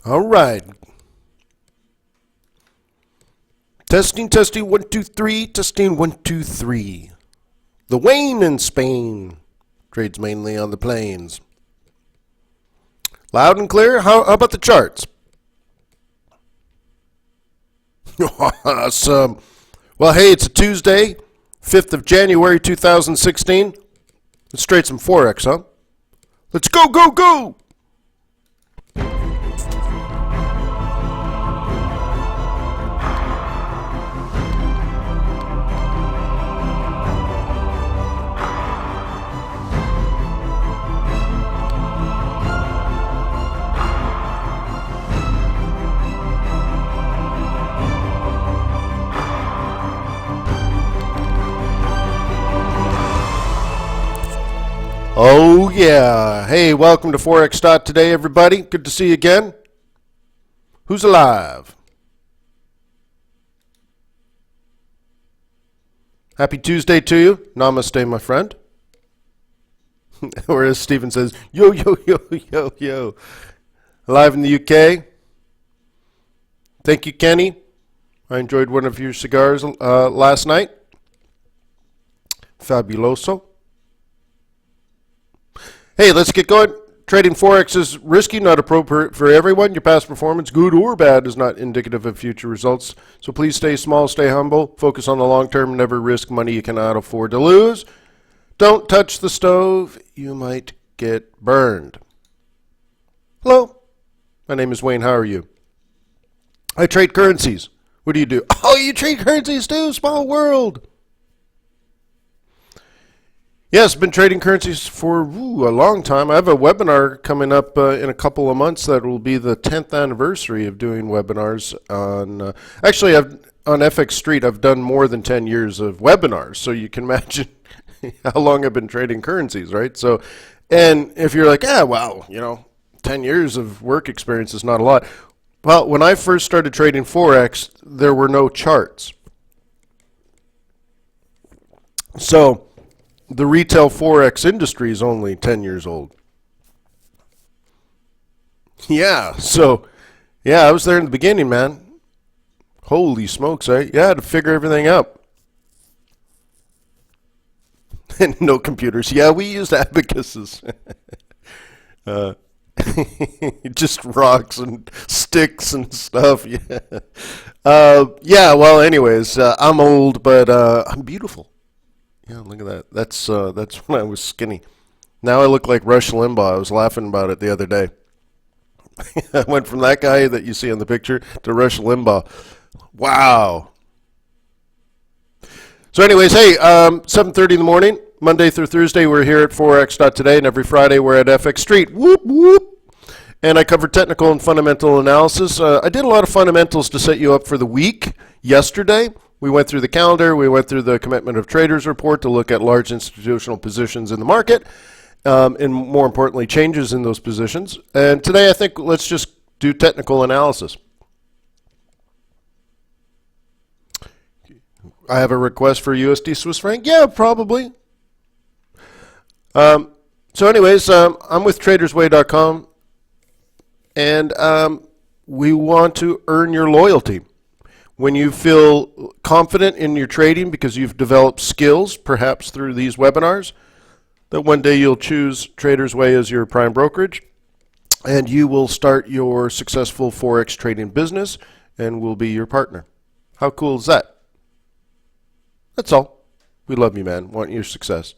All right. Testing, testing, 1, 2, 3. Testing, 1, 2, 3. The Wayne in Spain trades mainly on the plains. Loud and clear. How about the charts? Awesome. Well, hey, it's a Tuesday, 5th of January, 2016. Let's trade some Forex, huh? Let's go, go, go! Oh, yeah. Hey, welcome to Forex.Today, everybody. Good to see you again. Who's alive? Happy Tuesday to you. Namaste, my friend. Or as Stephen says, yo, yo, yo, yo, yo. Alive in the UK. Thank you, Kenny. I enjoyed one of your cigars last night. Fabuloso. Hey, let's get going. Trading Forex is risky, not appropriate for everyone. Your past performance, good or bad, is not indicative of future results. So please stay small, stay humble, focus on the long term, never risk money you cannot afford to lose. Don't touch the stove, you might get burned. Hello, my name is Wayne, how are you? I trade currencies. What do you do? Oh, you trade currencies too? Small world. Yes, been trading currencies for a long time. I have a webinar coming up in a couple of months that will be the 10th anniversary of doing webinars on. Actually, on FX Street, I've done more than 10 years of webinars, so you can imagine how long I've been trading currencies, right? So, and if you're like, 10 years of work experience is not a lot. Well, when I first started trading Forex, there were no charts. So the retail Forex industry is only 10 years old. Yeah, so, I was there in the beginning, man. Holy smokes, I had to figure everything out. And no computers. Yeah, we used abacuses. Just rocks and sticks and stuff, yeah. Well, anyways, I'm old, but I'm beautiful. Yeah, look at that. That's when I was skinny. Now I look like Rush Limbaugh. I was laughing about it the other day. I went from that guy that you see on the picture to Rush Limbaugh. Wow. So anyways, hey, 7:30 in the morning, Monday through Thursday, we're here at Forex.Today, and every Friday we're at FX Street. Whoop, whoop. And I cover technical and fundamental analysis. I did a lot of fundamentals to set you up for the week yesterday. We went through the calendar. We went through the Commitment of Traders report to look at large institutional positions in the market, and more importantly, changes in those positions. And today, I think let's just do technical analysis. I have a request for USD Swiss franc. Yeah, probably. So anyways, I'm with tradersway.com, and we want to earn your loyalty. When you feel confident in your trading because you've developed skills, perhaps through these webinars, that one day you'll choose Traders Way as your prime brokerage, and you will start your successful Forex trading business, and we'll be your partner. How cool is that? That's all. We love you, man. Want your success.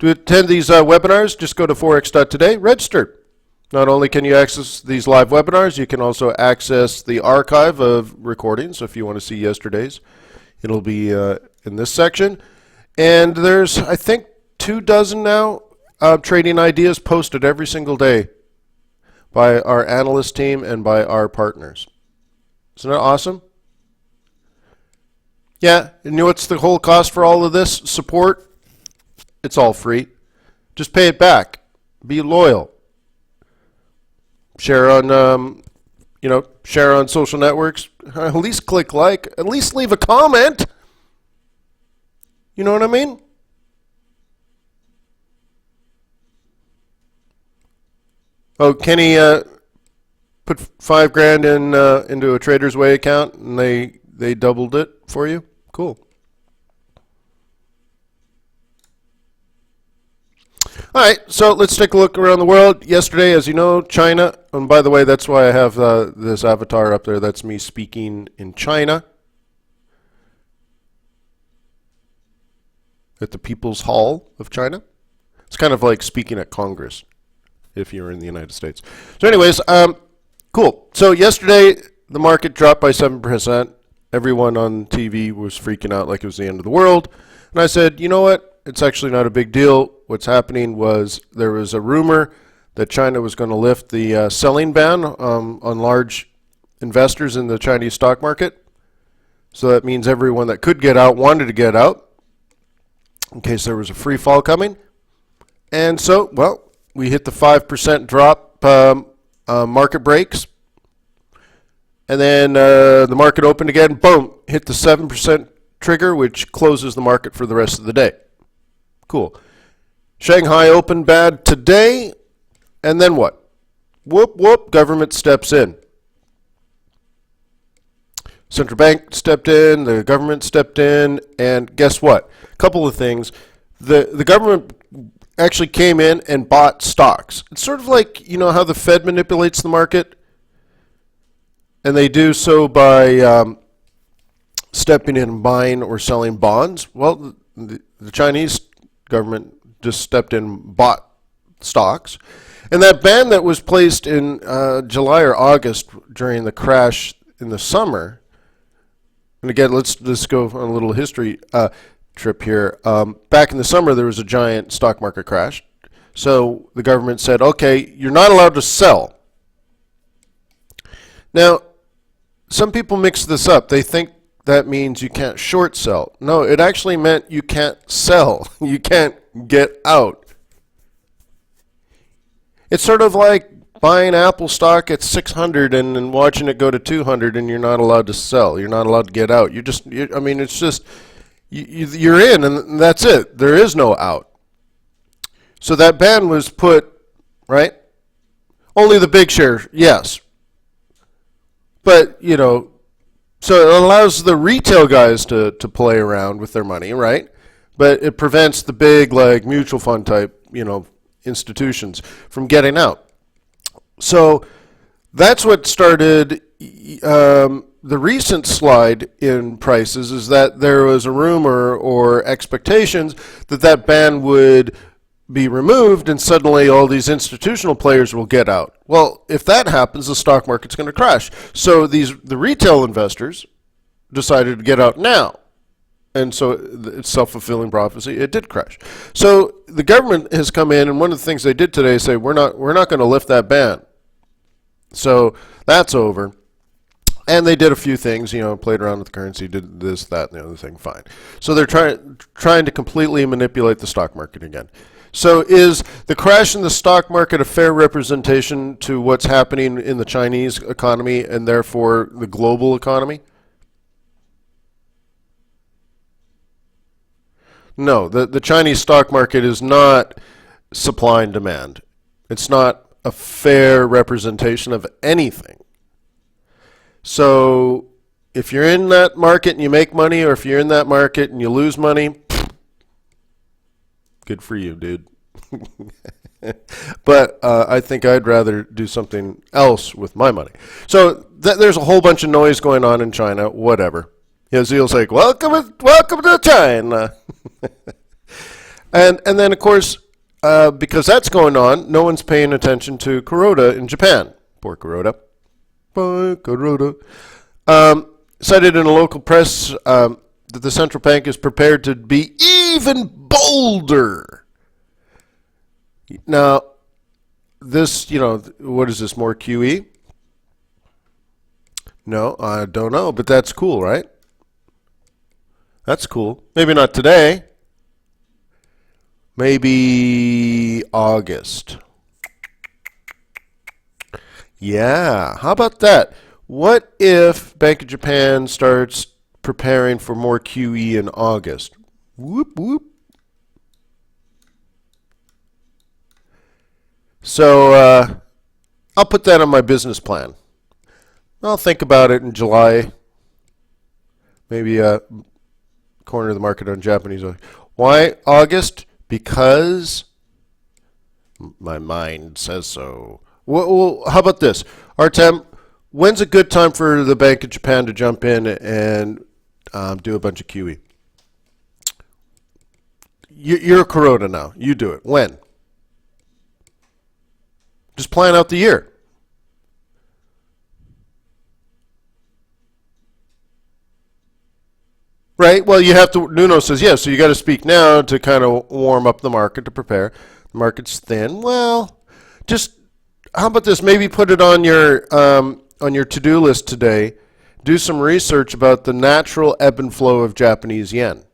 To attend these webinars, just go to Forex.Today, register. Not only can you access these live webinars, you can also access the archive of recordings. So if you want to see yesterday's, it'll be in this section. And there's, I think, 24 now trading ideas posted every single day by our analyst team and by our partners. Isn't that awesome? Yeah, and you know what's the whole cost for all of this support? It's all free. Just pay it back. Be loyal. Share on, share on social networks. At least click like. At least leave a comment. You know what I mean? Oh, Kenny Put 5 grand in into a Trader's Way account, and they doubled it for you. Cool. All right, so let's take a look around the world. Yesterday, as you know, China, and by the way, that's why I have this avatar up there. That's me speaking in China at the People's Hall of China. It's kind of like speaking at Congress if you're in the United States. So anyways, cool. So yesterday, the market dropped by 7%. Everyone on TV was freaking out like it was the end of the world. And I said, you know what? It's actually not a big deal. What's happening was there was a rumor that China was going to lift the selling ban on large investors in the Chinese stock market. So that means everyone that could get out wanted to get out in case there was a free fall coming. And so, well, we hit the 5% drop market breaks. And then the market opened again, boom, hit the 7% trigger, which closes the market for the rest of the day. Cool. Shanghai opened bad today, and then what? Whoop, whoop, government steps in. Central bank stepped in, the government stepped in, and guess what? A couple of things. The government actually came in and bought stocks. It's sort of like, you know, how the Fed manipulates the market, and they do so by stepping in and buying or selling bonds. Well, the Chinese government just stepped in and bought stocks. And that ban that was placed in July or August during the crash in the summer, and again, let's go on a little history trip here. Back in the summer, there was a giant stock market crash. So the government said, okay, you're not allowed to sell. Now, some people mix this up. They think that means you can't short sell. No, it actually meant you can't sell. You can't get out. It's sort of like buying Apple stock at 600 and then watching it go to 200 and you're not allowed to sell. You're not allowed to get out. I mean, it's just, you're in and that's it. There is no out. So that ban was put, right? Only the big shares, yes. But, you know, so it allows the retail guys to play around with their money, right? But it prevents the big, like, mutual fund type, you know, institutions from getting out. So that's what started the recent slide in prices, is that there was a rumor or expectations that that ban would be removed and suddenly all these institutional players will get out. Well, if that happens, the stock market's going to crash. So the retail investors decided to get out now. And so it's self-fulfilling prophecy. It did crash. So the government has come in, and one of the things they did today is say, we're not going to lift that ban. So that's over. And they did a few things, you know, played around with the currency, did this, that, and the other thing, fine. So they're trying to completely manipulate the stock market again. So is the crash in the stock market a fair representation to what's happening in the Chinese economy and therefore the global economy? No, the Chinese stock market is not supply and demand. It's not a fair representation of anything. So if you're in that market and you make money, or if you're in that market and you lose money, good for you, dude. But I think I'd rather do something else with my money. So there's a whole bunch of noise going on in China, whatever. Zeal's like, welcome to China. and then, of course, because that's going on, no one's paying attention to Kuroda in Japan. Poor Kuroda. Poor Kuroda. Cited in a local press that the central bank is prepared to be even bolder. Now, this, you know, what is this, more QE? No, I don't know, but that's cool, right? That's cool. Maybe not today. Maybe August. Yeah, how about that? What if Bank of Japan starts preparing for more QE in August? Whoop, whoop. So I'll put that on my business plan. I'll think about it in July. Maybe corner of the market on Japanese oil. Why August? Because my mind says so. Well, how about this? Artem, when's a good time for the Bank of Japan to jump in and do a bunch of QE? You're a Kuroda now. You do it. When? Just plan out the year. Right? Well, you have to, Nuno says, yeah, so you got to speak now to kind of warm up the market to prepare. The market's thin. Well, just, how about this? Maybe put it on your to-do list today. Do some research about the natural ebb and flow of Japanese yen.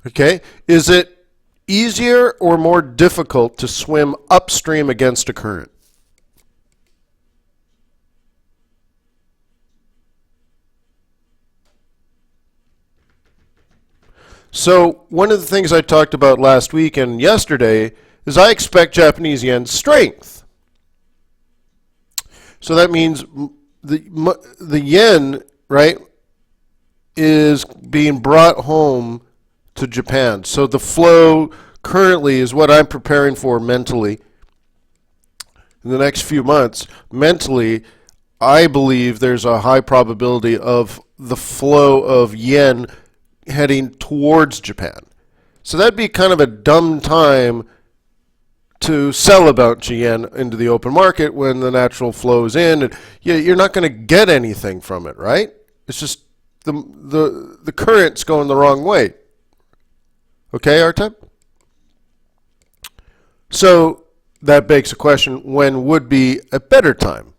Okay? Is it easier or more difficult to swim upstream against a current? So one of the things I talked about last week and yesterday is I expect Japanese yen strength. So that means the yen, right, is being brought home to Japan. So the flow currently is what I'm preparing for mentally. In the next few months, mentally, I believe there's a high probability of the flow of yen heading towards Japan. So that'd be kind of a dumb time to sell a bunch of yen into the open market when the natural flow's in. And you're not going to get anything from it, right? It's just the current's going the wrong way. Okay, Artem? So that begs a question, when would be a better time?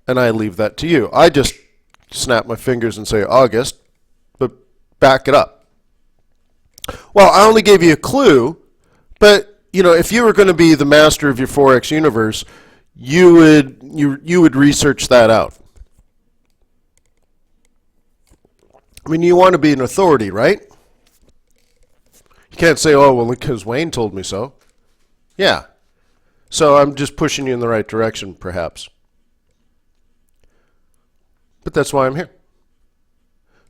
And I leave that to you. I just snap my fingers and say August, but back it up. Well, I only gave you a clue, but if you were going to be the master of your Forex universe, you would research that out. I mean, you want to be an authority, right? You can't say, oh, well, because Wayne told me so. Yeah. So I'm just pushing you in the right direction, perhaps. But that's why I'm here.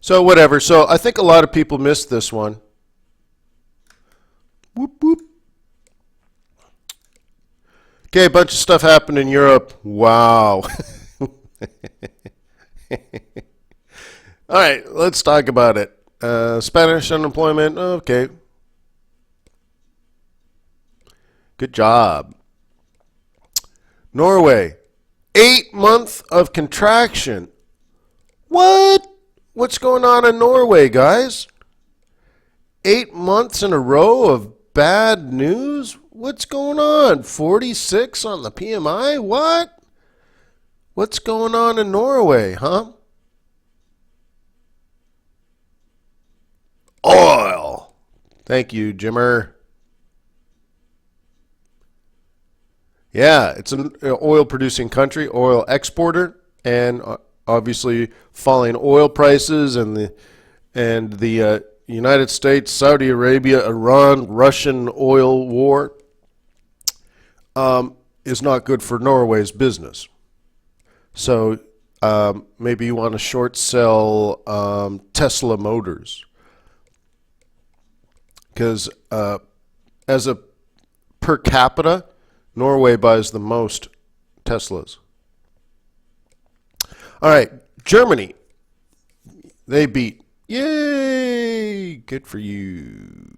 So whatever. So I think a lot of people missed this one. Whoop, whoop. Okay, a bunch of stuff happened in Europe. Wow. All right, let's talk about it. Spanish unemployment, okay. Good job. Norway, 8 months of contraction. What? What's going on in Norway, guys? 8 months in a row of bad news? What's going on? 46 on the PMI? What? What's going on in Norway, huh? Oil. Thank you, Jimmer. Yeah, it's an oil-producing country, oil exporter, and obviously falling oil prices and the United States, Saudi Arabia, Iran, Russian oil war is not good for Norway's business. So maybe you want to short sell Tesla Motors, because as a per capita, Norway buys the most Teslas. All right, Germany. They beat. Yay! Good for you.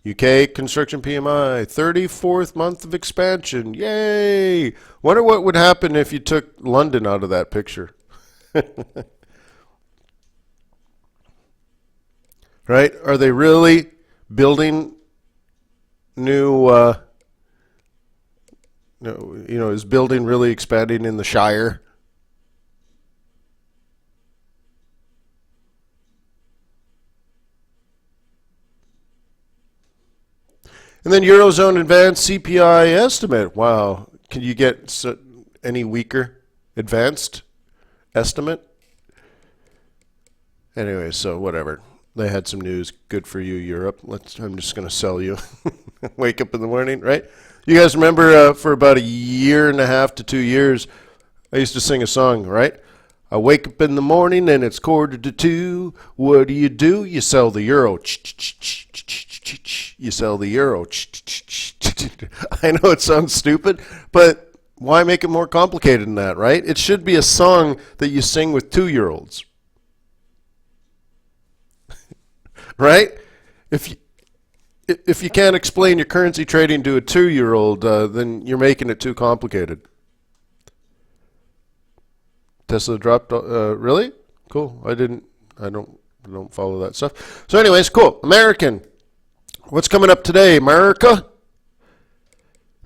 UK construction PMI, 34th month of expansion. Yay! Wonder what would happen if you took London out of that picture. Right? Are they really building new is building really expanding in the Shire? And then Eurozone advanced CPI estimate. Wow. Can you get any weaker advanced estimate? Anyway, so whatever. They had some news. Good for you, Europe. I'm just going to sell you. Wake up in the morning, right? You guys remember for about a year and a half to 2 years, I used to sing a song, right? I wake up in the morning and it's 1:45. What do? You sell the euro. You sell the euro. I know it sounds stupid, but why make it more complicated than that, right? It should be a song that you sing with 2-year-olds. Right? If you can't explain your currency trading to a 2-year-old, then you're making it too complicated. Tesla dropped. Really? Cool. I don't follow that stuff. So, anyways, cool. American. What's coming up today, America?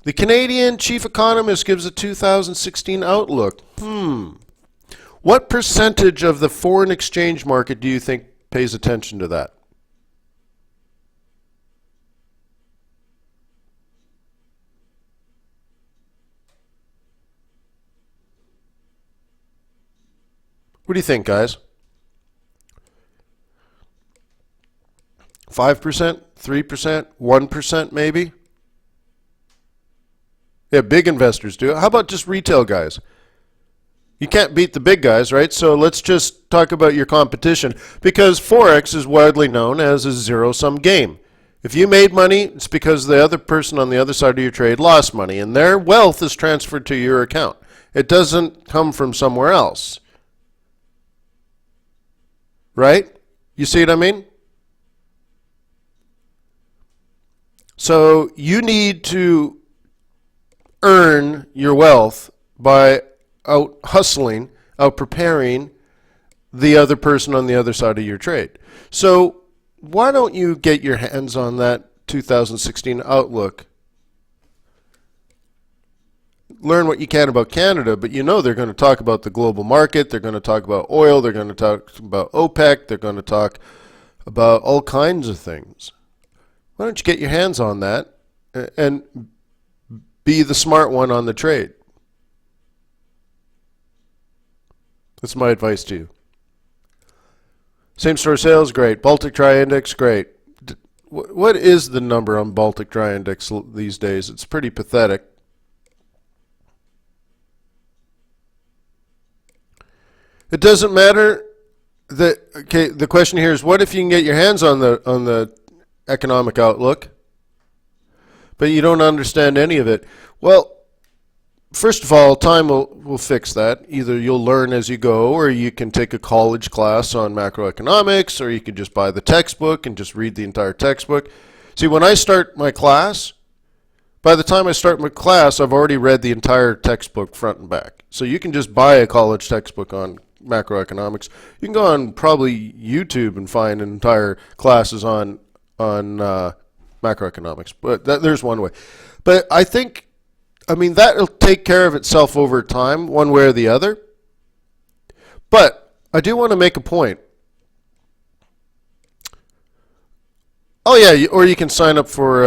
The Canadian chief economist gives a 2016 outlook. What percentage of the foreign exchange market do you think pays attention to that? What do you think, guys? 5%, 3%, 1% maybe? Yeah, big investors do. How about just retail guys? You can't beat the big guys, right? So let's just talk about your competition, because Forex is widely known as a zero-sum game. If you made money, it's because the other person on the other side of your trade lost money, and their wealth is transferred to your account. It doesn't come from somewhere else. Right? You see what I mean? So you need to earn your wealth by out hustling, out preparing the other person on the other side of your trade. So why don't you get your hands on that 2016 outlook? Learn what you can about Canada, but you know they're going to talk about the global market, they're going to talk about oil, they're going to talk about OPEC, they're going to talk about all kinds of things. Why don't you get your hands on that and be the smart one on the trade? That's my advice to you. Same store sales, great. Baltic Dry Index, great. What is the number on Baltic Dry Index these days? It's pretty pathetic. It doesn't matter that, okay, the question here is, what if you can get your hands on the economic outlook, but you don't understand any of it? Well, first of all, time will fix that. Either you'll learn as you go, or you can take a college class on macroeconomics, or you can just buy the textbook and just read the entire textbook. See, when I start my class, by the time I start my class, I've already read the entire textbook front and back. So you can just buy a college textbook on macroeconomics. You can go on probably YouTube and find entire classes on macroeconomics. But there's one way. But I mean, that'll take care of itself over time, one way or the other. But I do want to make a point. Oh yeah, or you can sign up for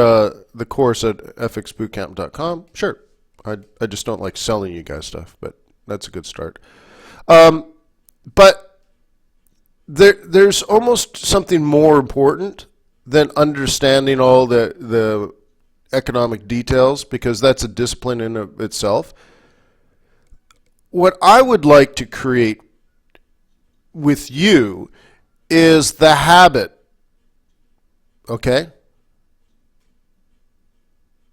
the course at fxbootcamp.com. Sure. I just don't like selling you guys stuff, but that's a good start. But there's almost something more important than understanding all the economic details, because that's a discipline in of itself. What I would like to create with you is the habit. Okay?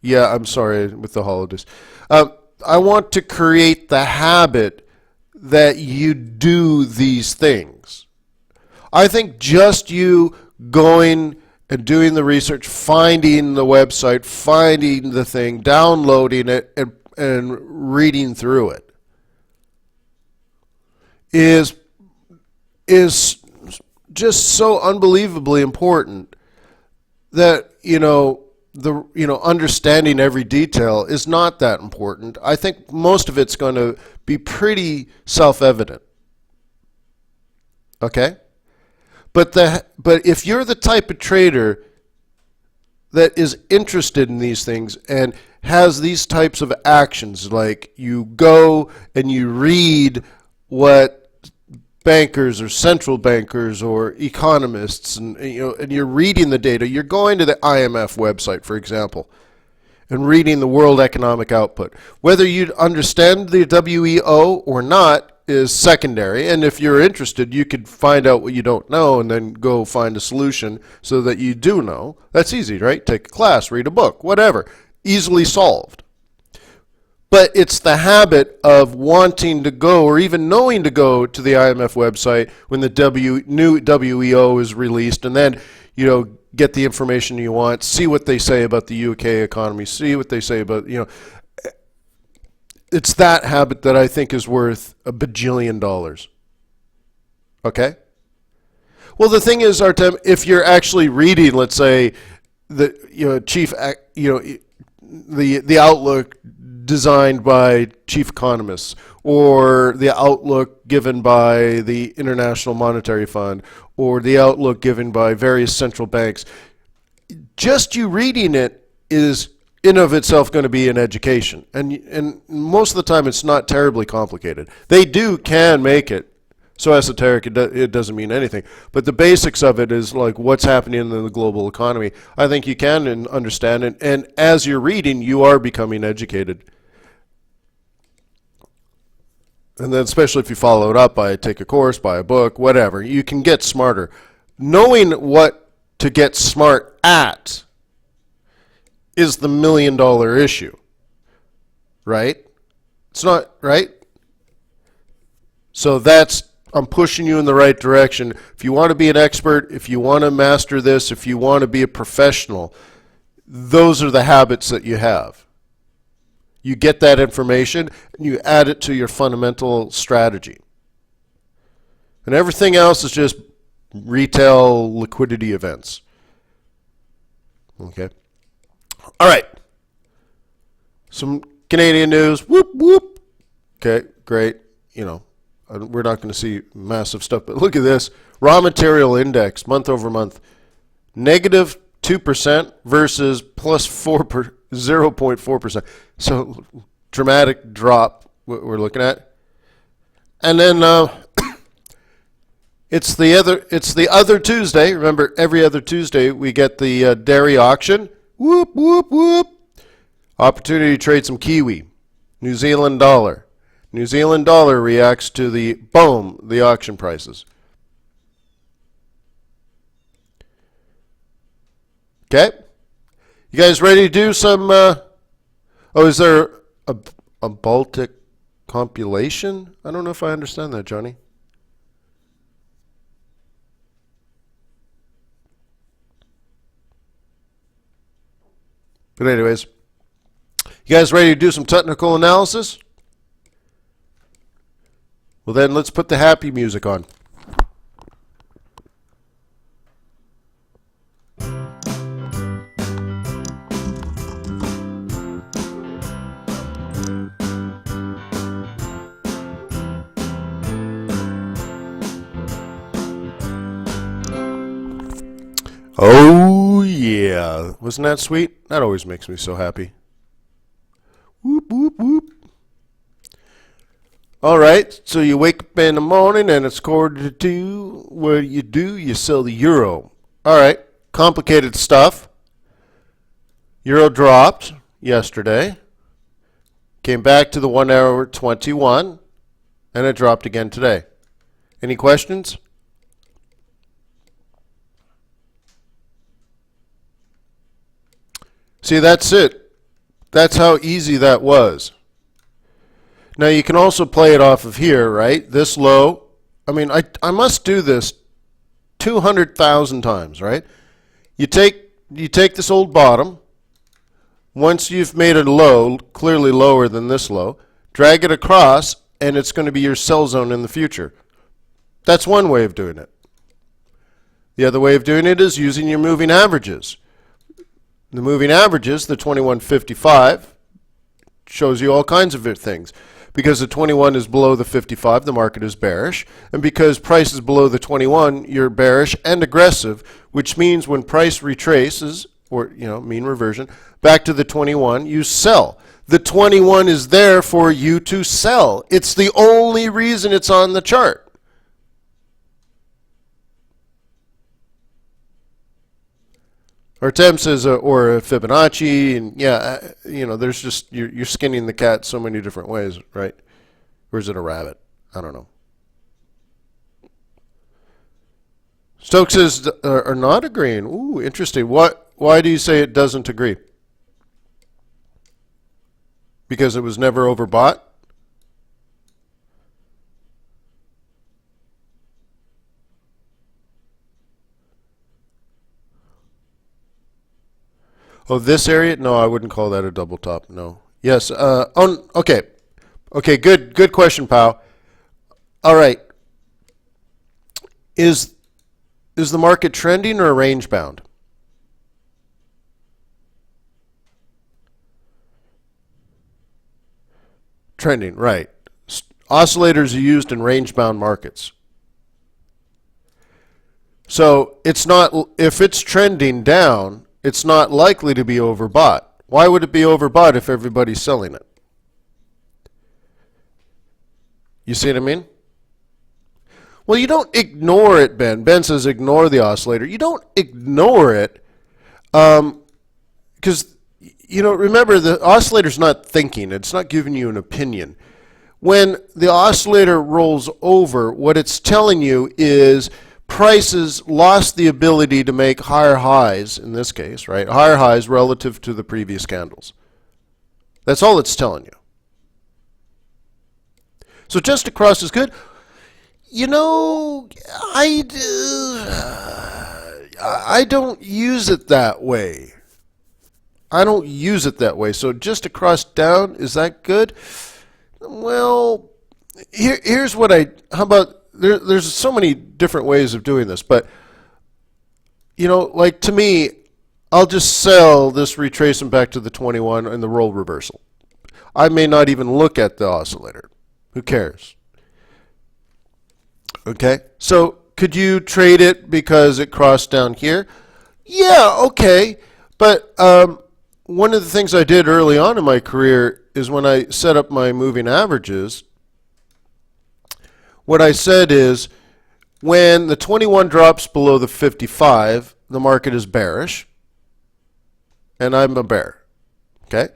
Yeah, I'm sorry with the holidays. I want to create the habit that you do these things. I think just you going and doing the research, finding the website, finding the thing, downloading it, and reading through it is just so unbelievably important that, understanding every detail is not that important. I think most of it's going to be pretty self-evident. Okay? But if you're the type of trader that is interested in these things and has these types of actions, like you go and you read what bankers or central bankers or economists, and and you're reading the data. You're going to the IMF website, for example, and reading the World Economic Output. Whether you understand the WEO or not is secondary, and if you're interested, you could find out what you don't know and then go find a solution so that you do know. That's easy, right? Take a class, read a book, whatever. Easily solved. But it's the habit of wanting to go, or even knowing to go to the IMF website when the new WEO is released, and then get the information you want, see what they say about the UK economy, see what they say about It's that habit that I think is worth $1 bajillion. Okay? Well, the thing is, Artem, if you're actually reading, let's say, the the outlook designed by chief economists, or the outlook given by the International Monetary Fund, or the outlook given by various central banks, just you reading it is in of itself going to be an education. And most of the time it's not terribly complicated. They can make it so esoteric it doesn't mean anything. But the basics of it is like what's happening in the global economy. I think you can understand it. And as you're reading, you are becoming educated. And then especially if you follow it up by take a course, buy a book, whatever, you can get smarter. Knowing what to get smart at is the $1 million issue, right? It's not, right? So I'm pushing you in the right direction. If you want to be an expert, if you want to master this, if you want to be a professional, those are the habits that you have. You get that information and you add it to your fundamental strategy. And everything else is just retail liquidity events. Okay. All right. Some Canadian news. Whoop, whoop. Okay, great. We're not going to see massive stuff, but look at this. Raw material index, month over month, negative 2% versus plus 0.4%. So dramatic drop we're looking at. And then it's the other Tuesday. Remember, every other Tuesday we get the dairy auction. Whoop, whoop, whoop. Opportunity to trade some Kiwi. New Zealand dollar. New Zealand dollar reacts to the auction prices. Okay? You guys ready to do some, is there a Baltic compilation? I don't know if I understand that, Johnny. But anyways, you guys ready to do some technical analysis? Well then, let's put the happy music on. Oh yeah, wasn't that sweet? That always makes me so happy. Whoop, whoop, whoop. All right, so you wake up in the morning and it's 1:45. What do? You sell the euro. All right, complicated stuff. Euro dropped yesterday. Came back to the 1 hour 21, and it dropped again today. Any questions? See, that's it. That's how easy that was. Now you can also play it off of here, right? This low. I mean, I must do this 200,000 times, right? You take this old bottom. Once you've made it low, clearly lower than this low, drag it across, and it's going to be your sell zone in the future. That's one way of doing it. The other way of doing it is using your moving averages. The moving averages, the 2155, shows you all kinds of things. Because the 21 is below the 55, the market is bearish. And because price is below the 21, you're bearish and aggressive, which means when price retraces, or mean reversion, back to the 21, you sell. The 21 is there for you to sell. It's the only reason it's on the chart. Or temps is or a Fibonacci, and yeah, you know, there's just you're skinning the cat so many different ways, right? Or is it a rabbit? I don't know. Stokes says are not agreeing. Ooh, interesting. What? Why do you say it doesn't agree? Because it was never overbought? Oh, this area? No, I wouldn't call that a double top. No. Yes. Okay. Okay. Good. Good question, pal. All right. Is the market trending or range bound? Trending. Right. Oscillators are used in range bound markets. So it's not, if it's trending down, it's not likely to be overbought. Why would it be overbought if everybody's selling it? You see what I mean? Well, you don't ignore it, Ben. Ben says ignore the oscillator. You don't ignore it because, you know, remember the oscillator's not thinking. It's not giving you an opinion. When the oscillator rolls over, what it's telling you is prices lost the ability to make higher highs, in this case, right? Higher highs relative to the previous candles. That's all it's telling you. So just across is good. You know, I don't use it that way. I don't use it that way. So just across down, is that good? Well, here's what how about, there's so many different ways of doing this, but, you know, like to me, I'll just sell this retracement back to the 21 and the roll reversal. I may not even look at the oscillator. Who cares? Okay, so could you trade it because it crossed down here? Yeah, okay, but one of the things I did early on in my career is when I set up my moving averages, what I said is when the 21 drops below the 55, the market is bearish, and I'm a bear, okay?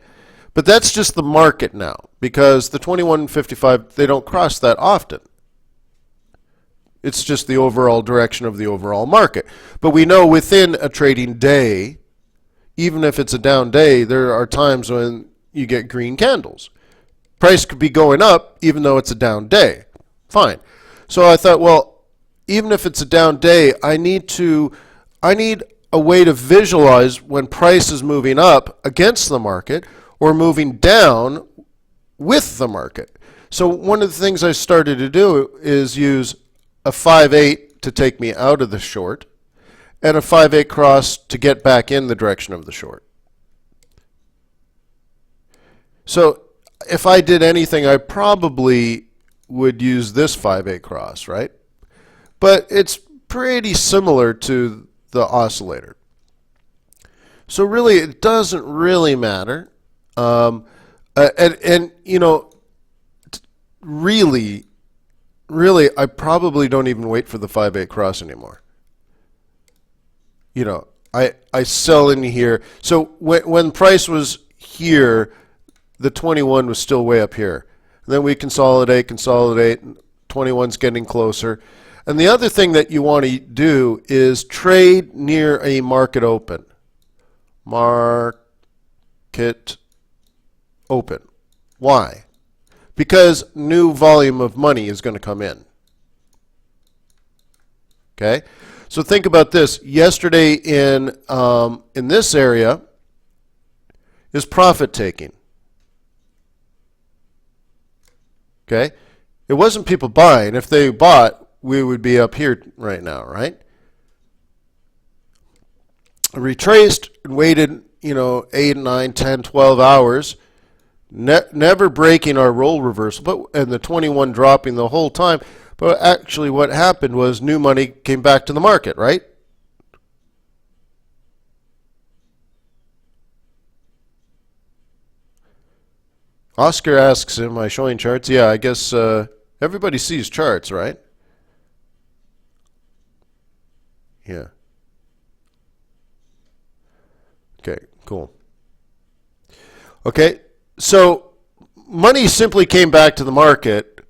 But that's just the market now, because the 21 and 55, they don't cross that often. It's just the overall direction of the overall market. But we know within a trading day, even if it's a down day, there are times when you get green candles. Price could be going up even though it's a down day. Fine. So I thought, well, even if it's a down day, I need a way to visualize when price is moving up against the market or moving down with the market. So one of the things I started to do is use a 5/8 to take me out of the short, and a 5/8 cross to get back in the direction of the short. So if I did anything, I probably would use this 5/8 cross, right? But it's pretty similar to the oscillator. So really, it doesn't really matter. And you know, really, I probably don't even wait for the 5/8 cross anymore. You know, I sell in here. So when price was here, the 21 was still way up here. And then we consolidate, 21's getting closer. And the other thing that you want to do is trade near a market open. Market open. Why? Because new volume of money is going to come in. Okay? So think about this. Yesterday in this area is profit taking. Okay? It wasn't people buying. If they bought, we would be up here right now, right? Retraced and waited, you know, 8, 9, 10, 12 hours, never breaking our roll reversal, and the 21 dropping the whole time. But actually what happened was new money came back to the market, right? Oscar asks, am I showing charts? Yeah, I guess everybody sees charts, right? Yeah. Okay, cool. Okay, so money simply came back to the market.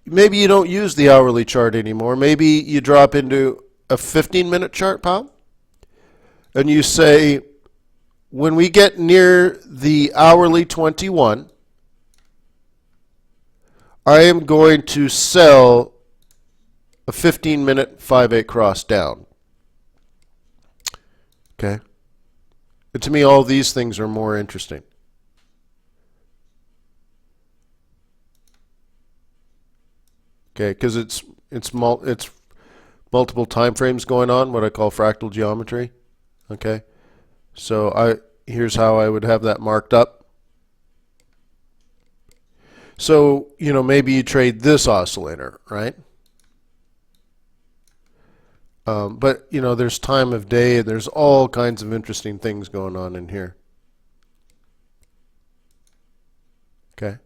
Maybe you don't use the hourly chart anymore. Maybe you drop into a 15-minute chart, pal, and you say, when we get near the hourly 21, I am going to sell a 15-minute 5/8 cross down. Okay? And to me, all these things are more interesting. Okay, because it's multiple time frames going on, what I call fractal geometry. Okay, so here's how I would have that marked up. So maybe you trade this oscillator, right? But there's time of day, and there's all kinds of interesting things going on in here. Okay.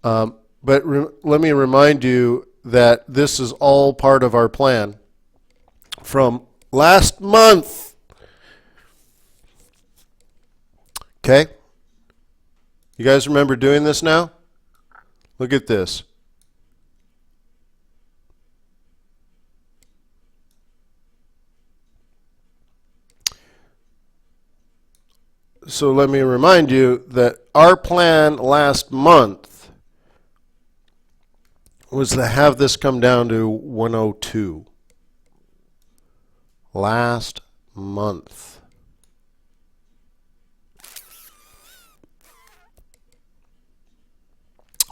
But let me remind you that this is all part of our plan from last month. Okay? You guys remember doing this now? Look at this. So let me remind you that our plan last month was to have this come down to 102. Last month.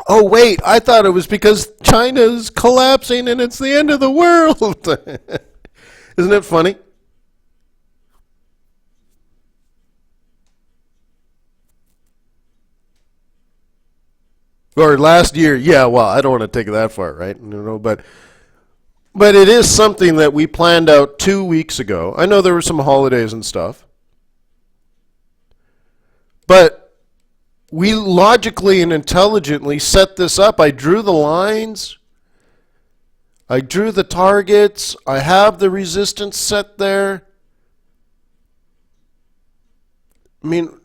Oh, wait, I thought it was because China's collapsing and it's the end of the world. Isn't it funny? Or last year, yeah, well, I don't want to take it that far, right? But it is something that we planned out 2 weeks ago. I know there were some holidays and stuff. But we logically and intelligently set this up. I drew the lines. I drew the targets. I have the resistance set there. I mean,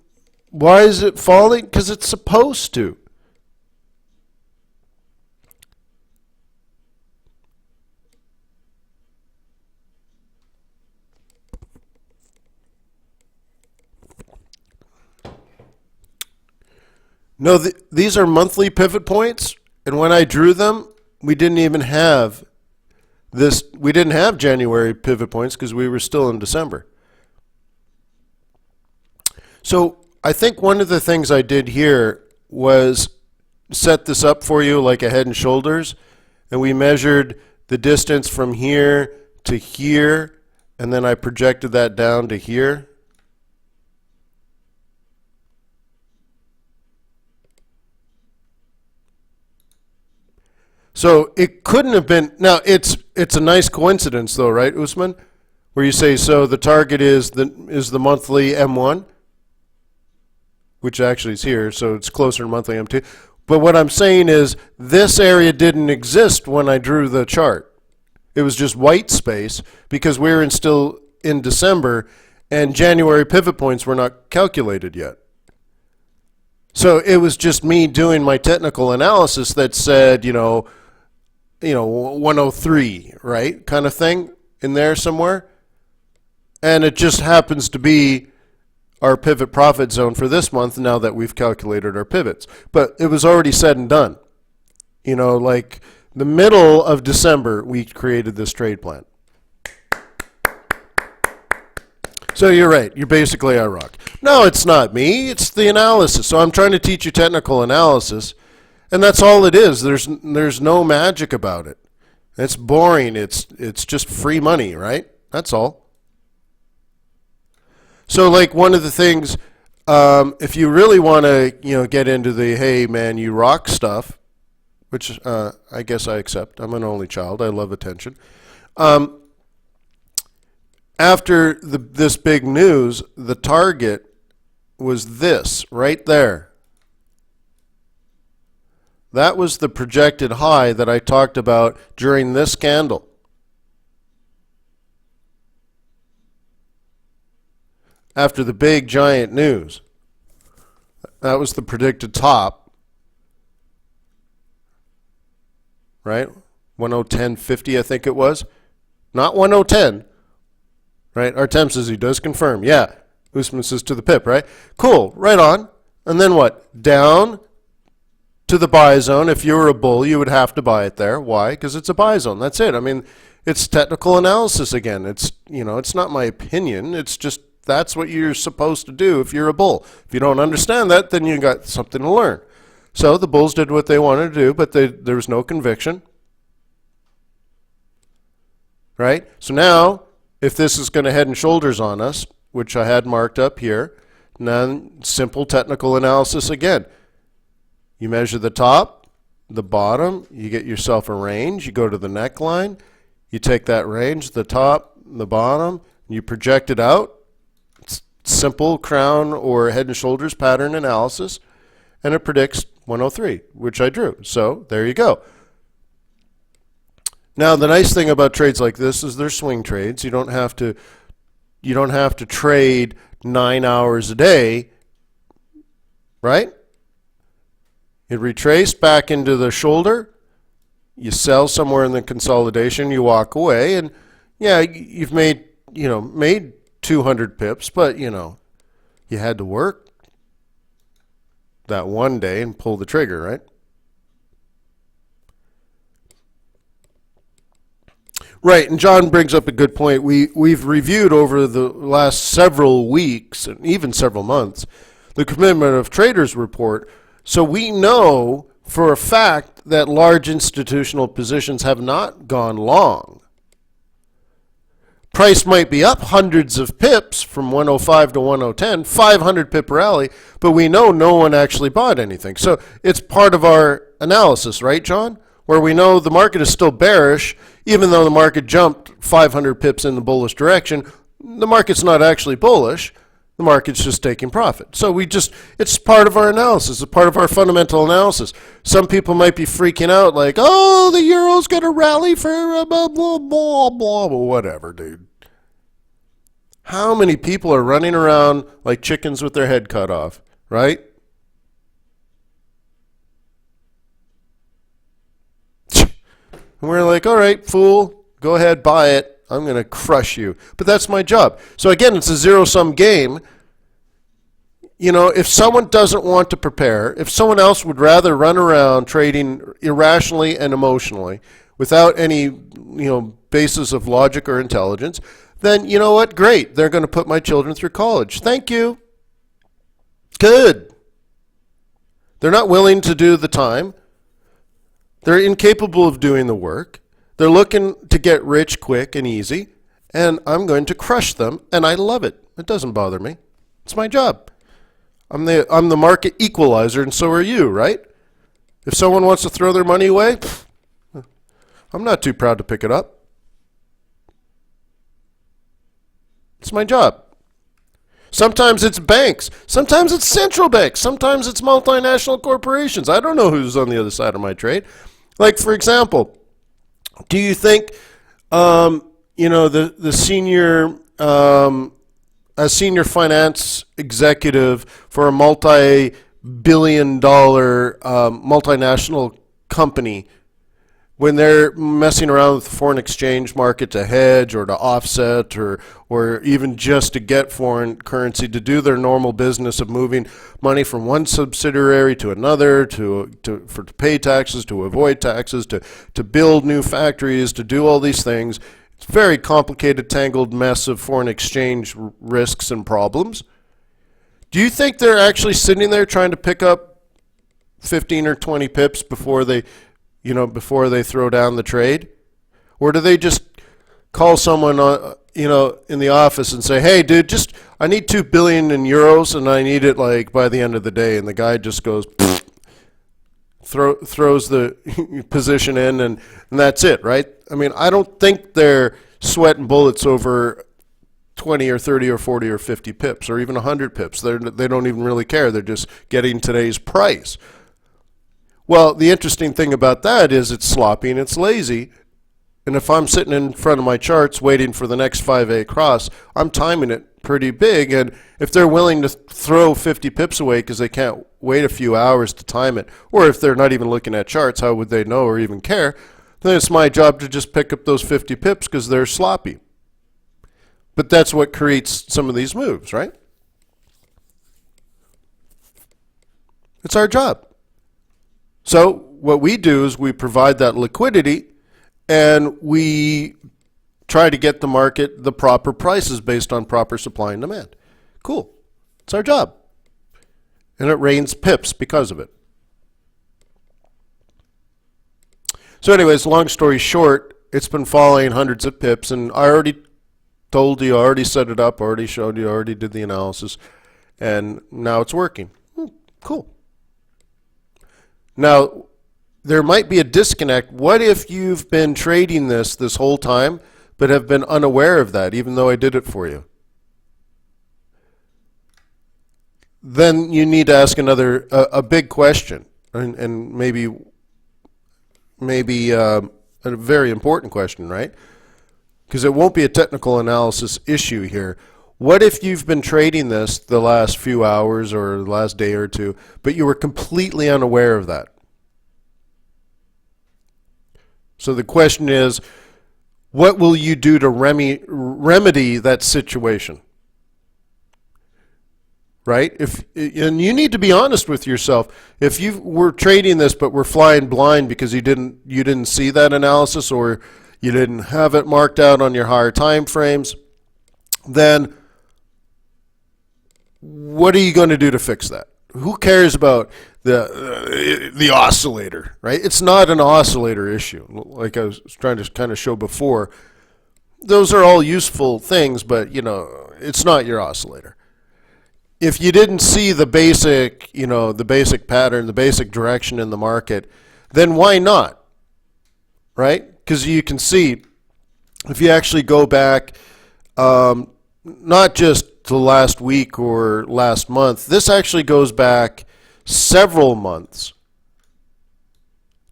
why is it falling? Because it's supposed to. No, these are monthly pivot points, and when I drew them, we didn't even have this. We didn't have January pivot points because we were still in December. So I think one of the things I did here was set this up for you like a head and shoulders, and we measured the distance from here to here, and then I projected that down to here. So it couldn't have been. Now it's a nice coincidence though, right, Usman? Where you say, so the target is the monthly M1, which actually is here, so it's closer to monthly M2. But what I'm saying is this area didn't exist when I drew the chart. It was just white space because we were still in December and January pivot points were not calculated yet. So it was just me doing my technical analysis that said, 103, right, kind of thing in there somewhere. And it just happens to be our pivot profit zone for this month now that we've calculated our pivots. But it was already said and done. Like the middle of December, we created this trade plan. So you're right. You're basically I rock. No, it's not me. It's the analysis. So I'm trying to teach you technical analysis. And that's all it is. There's no magic about it. It's boring. It's just free money, right? That's all. So like one of the things, if you really want to get into the hey man you rock stuff, which I guess I accept. I'm an only child. I love attention. After this big news, the target was this right there. That was the projected high that I talked about during this candle. after the big giant news. That was the predicted top, right? 110.50, I think it was. Not 1010, right? Artem says he does confirm. Yeah, Usman says to the pip, right? Cool, right on. And then what? Down to the buy zone. If you were a bull, you would have to buy it there. Why? Because it's a buy zone. That's it. I mean, it's technical analysis again. It's, it's not my opinion. It's just that's what you're supposed to do if you're a bull. If you don't understand that, then you got something to learn. So the bulls did what they wanted to do, but there was no conviction. Right? So now, if this is going to head and shoulders on us, which I had marked up here, then simple technical analysis again. You measure the top, the bottom, you get yourself a range, you go to the neckline, you take that range, the top, the bottom, you project it out. It's simple crown or head and shoulders pattern analysis, and it predicts 103, which I drew. So there you go. Now the nice thing about trades like this is they're swing trades. You don't have to trade 9 hours a day, right? It retraced back into the shoulder. You sell somewhere in the consolidation. You walk away, and yeah, you've made 200 pips, but you had to work that one day and pull the trigger, right? Right, and John brings up a good point. We've reviewed over the last several weeks and even several months the Commitment of Traders report. So we know for a fact that large institutional positions have not gone long. Price might be up hundreds of pips from 105 to 110, 500 pip rally, but we know no one actually bought anything. So it's part of our analysis, right, John? Where we know the market is still bearish, even though the market jumped 500 pips in the bullish direction. The market's not actually bullish. The market's just taking profit. So it's part of our analysis. It's part of our fundamental analysis. Some people might be freaking out like, oh, the euro's going to rally for blah, blah, blah, blah, whatever, dude. How many people are running around like chickens with their head cut off, right? And we're like, all right, fool, go ahead, buy it. I'm going to crush you. But that's my job. So again, it's a zero-sum game. If someone doesn't want to prepare, if someone else would rather run around trading irrationally and emotionally without any, basis of logic or intelligence, then you know what? Great. They're going to put my children through college. Thank you. Good. They're not willing to do the time. They're incapable of doing the work. They're looking to get rich quick and easy, and I'm going to crush them, and I love it. It doesn't bother me. It's my job. I'm the market equalizer, and so are you, right? If someone wants to throw their money away, I'm not too proud to pick it up. It's my job. Sometimes it's banks. Sometimes it's central banks. Sometimes it's multinational corporations. I don't know who's on the other side of my trade. Like, for example, do you think, the senior, a senior finance executive for a multi-billion-dollar multinational company, when they're messing around with the foreign exchange market to hedge or to offset or even just to get foreign currency to do their normal business of moving money from one subsidiary to another to pay taxes, to avoid taxes, to build new factories, to do all these things. It's a very complicated, tangled mess of foreign exchange risks and problems. Do you think they're actually sitting there trying to pick up 15 or 20 pips before they throw down the trade? Or do they just call someone, in the office and say, hey, dude, I need 2 billion in euros and I need it like by the end of the day. And the guy just goes, throws the position in and that's it, right? I mean, I don't think they're sweating bullets over 20 or 30 or 40 or 50 pips or even 100 pips. They don't even really care. They're just getting today's price. Well, the interesting thing about that is it's sloppy and it's lazy. And if I'm sitting in front of my charts waiting for the next 5A cross, I'm timing it pretty big, and if they're willing to throw 50 pips away because they can't wait a few hours to time it, or if they're not even looking at charts, how would they know or even care? Then it's my job to just pick up those 50 pips because they're sloppy. But that's what creates some of these moves, right? It's our job. So what we do is we provide that liquidity, and we try to get the market the proper prices based on proper supply and demand. Cool. It's our job. And it rains pips because of it. So anyways, long story short, it's been falling hundreds of pips, and I already told you, I already set it up, already showed you, already did the analysis, and now it's working. Cool. Now, there might be a disconnect. What if you've been trading this whole time but have been unaware of that, even though I did it for you? Then you need to ask a big question, and maybe a very important question, right? Because it won't be a technical analysis issue here. What if you've been trading this the last few hours or the last day or two, but you were completely unaware of that? So the question is, what will you do to remedy that situation? Right? And you need to be honest with yourself. If you were trading this but were flying blind because you didn't see that analysis, or you didn't have it marked out on your higher time frames, then what are you going to do to fix that? Who cares about the oscillator, right? It's not an oscillator issue. Like I was trying to kind of show before, those are all useful things, but it's not your oscillator. If you didn't see the basic, the basic pattern, the basic direction in the market, then why not? Right? Because you can see, if you actually go back, not just to last week or last month, this actually goes back several months.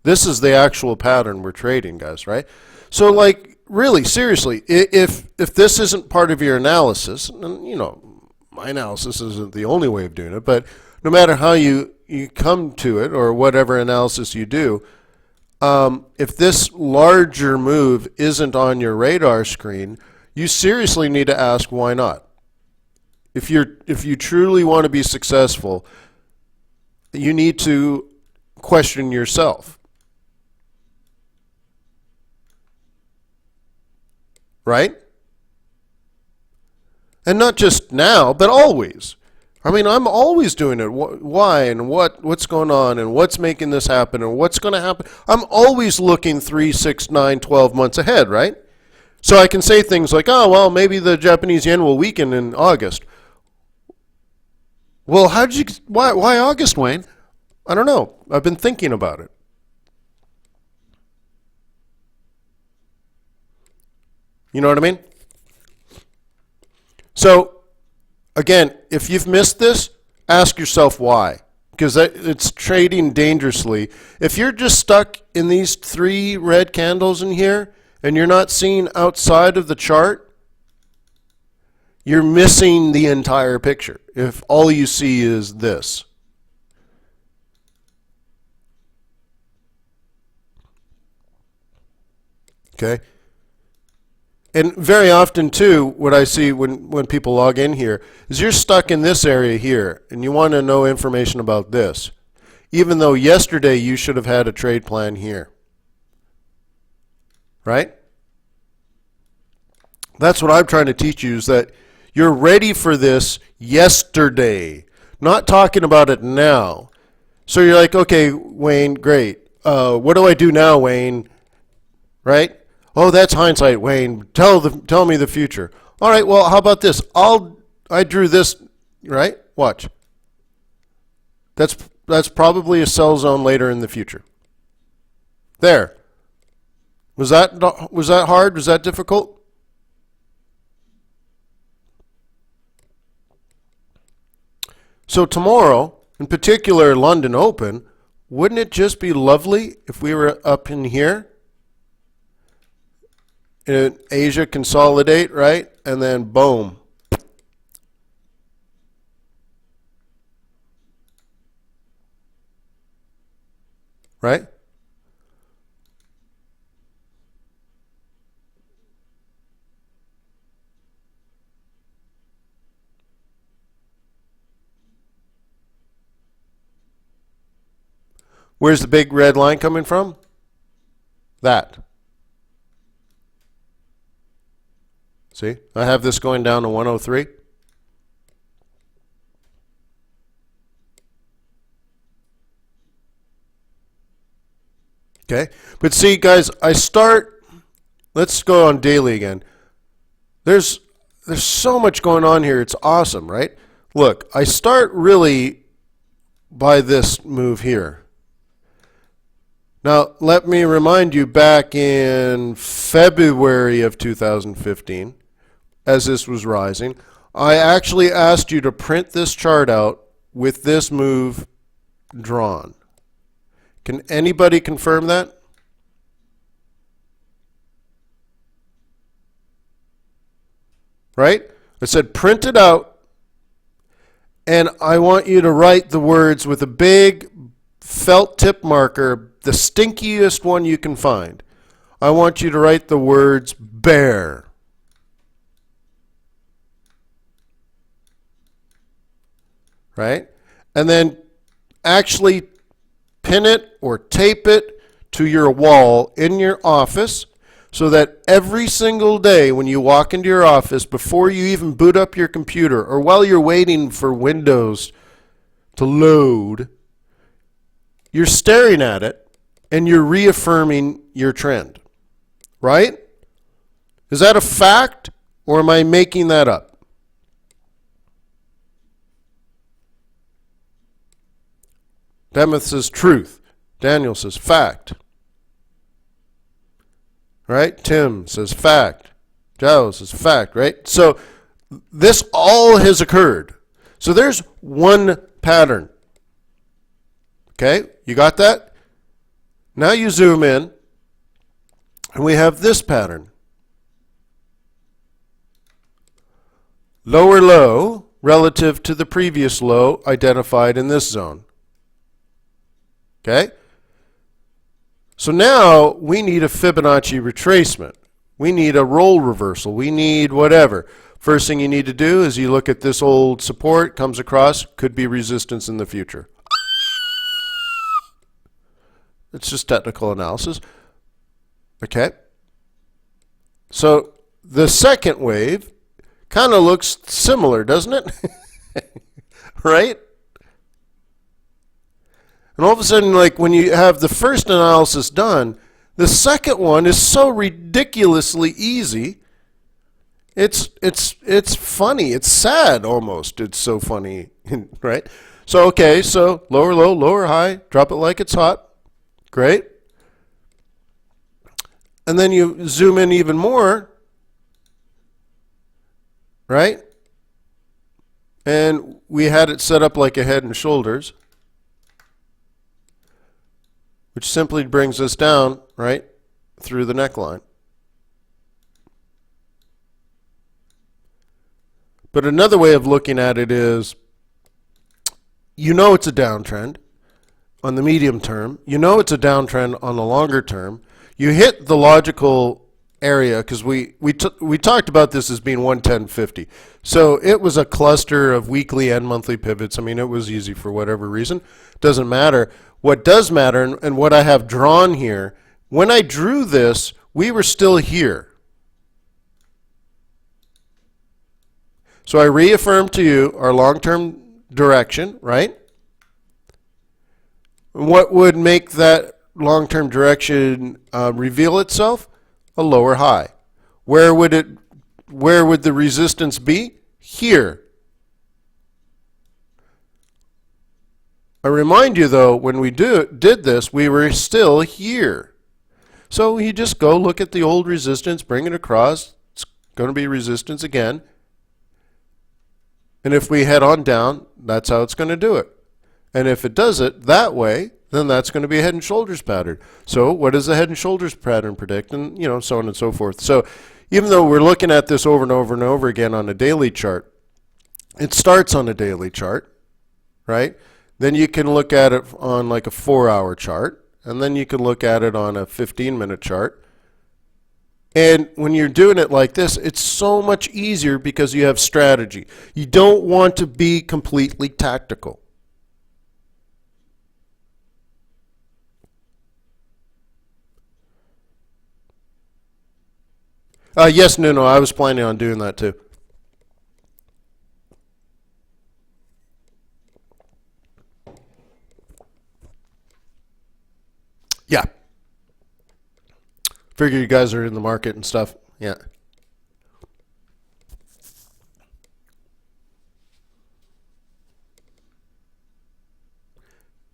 This is the actual pattern we're trading, guys, right? So, like, really, seriously, if this isn't part of your analysis, and my analysis isn't the only way of doing it, but no matter how you come to it, or whatever analysis you do, if this larger move isn't on your radar screen, you seriously need to ask why not. If you truly want to be successful, you need to question yourself. Right? And not just now, but always. I mean, I'm always doing it. Why and what's going on and what's making this happen and what's going to happen. I'm always looking 3, 6, 9, 12 months ahead, right? So I can say things like, oh, well, maybe the Japanese yen will weaken in August. Well, why August, Wayne? I don't know. I've been thinking about it. You know what I mean? So, again, if you've missed this, ask yourself why. Because it's trading dangerously. If you're just stuck in these 3 red candles in here, and you're not seeing outside of the chart, you're missing the entire picture if all you see is this. Okay? And very often, too, what I see when people log in here is you're stuck in this area here, and you want to know information about this, even though yesterday you should have had a trade plan here. Right? That's what I'm trying to teach you, is that you're ready for this yesterday, not talking about it now. So you're like, okay, Wayne, great. What do I do now, Wayne? Right? Oh, that's hindsight, Wayne. Tell me the future. All right, well, how about this? I drew this, right? Watch. That's probably a sell zone later in the future. There. Was that hard? Was that difficult? So tomorrow, in particular London Open, wouldn't it just be lovely if we were up in here? In Asia consolidate, right? And then boom. right? Where's the big red line coming from? That. See, I have this going down to 103. Okay, but see, guys, let's go on daily again. There's so much going on here. It's awesome, right? Look, I start really by this move here. Now, let me remind you, back in February of 2015, as this was rising, I actually asked you to print this chart out with this move drawn. Can anybody confirm that? Right? I said print it out, and I want you to write the words with a big felt tip marker, the stinkiest one you can find. I want you to write the words bear. Right? And then actually pin it or tape it to your wall in your office so that every single day when you walk into your office, before you even boot up your computer or while you're waiting for Windows to load, you're staring at it and you're reaffirming your trend. Right? Is that a fact, or am I making that up? Demuth says truth. Daniel says fact. Right? Tim says fact. Joe says fact, right? So this all has occurred. So there's one pattern. Okay? You got that? Now you zoom in, and we have this pattern. Lower low relative to the previous low identified in this zone. Okay? So now we need a Fibonacci retracement. We need a role reversal. We need whatever. First thing you need to do is you look at this old support, comes across, could be resistance in the future. It's just technical analysis. Okay? So the second wave kind of looks similar, doesn't it? Right? And all of a sudden, like when you have the first analysis done, the second one is so ridiculously easy. It's funny. It's sad almost. It's so funny, right? So okay, so lower low, lower high, drop it like it's hot. Great. And then you zoom in even more, right? And we had it set up like a head and shoulders, which simply brings us down, right, through the neckline. But another way of looking at it is, you know it's a downtrend on the medium term. You know it's a downtrend on the longer term. You hit the logical area, because we talked about this as being 110.50. So it was a cluster of weekly and monthly pivots. I mean, it was easy for whatever reason. Doesn't matter. What does matter, and what I have drawn here, when I drew this, we were still here. So I reaffirmed to you our long-term direction, right? What would make that long-term direction reveal itself? A lower high. Where would the resistance be? Here. I remind you, though, when we did this, we were still here. So you just go look at the old resistance, bring it across. It's going to be resistance again. And if we head on down, that's how it's going to do it. And if it does it that way, then that's going to be a head and shoulders pattern. So what does the head and shoulders pattern predict? And, you know, so on and so forth. So even though we're looking at this over and over and over again on a daily chart, it starts on a daily chart, right? Then you can look at it on like a 4-hour chart, and then you can look at it on a 15-minute chart. And when you're doing it like this, it's so much easier because you have strategy. You don't want to be completely tactical. Yes, no, I was planning on doing that too. Yeah. Figure you guys are in the market and stuff. Yeah.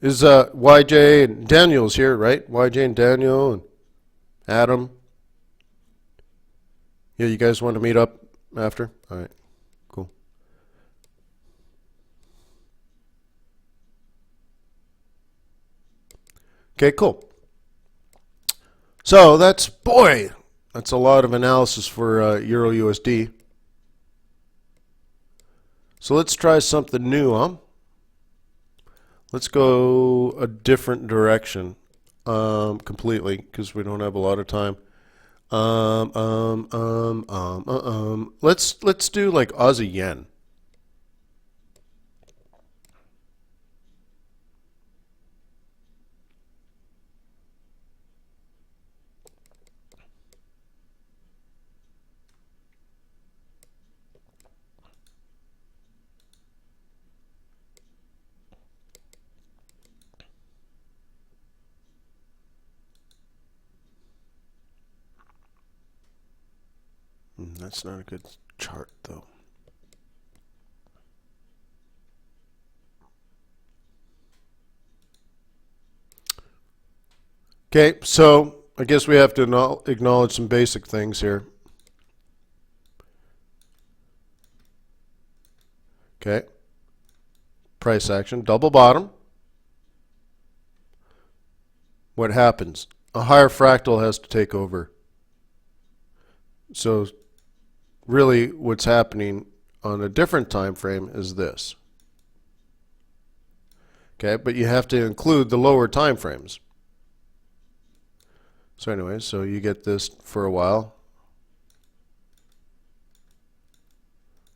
Is YJ and Daniel's here, right? YJ and Daniel and Adam. Yeah, you guys want to meet up after? All right, cool. Okay, cool. So that's a lot of analysis for Euro USD. So let's try something new, huh? Let's go a different direction completely because we don't have a lot of time. Let's do like Aussie yen. That's not a good chart, though. Okay, so I guess we have to acknowledge some basic things here. Okay, price action, double bottom. What happens? A higher fractal has to take over. So really what's happening on a different time frame is this. Okay, but you have to include the lower time frames. So anyway, so you get this for a while.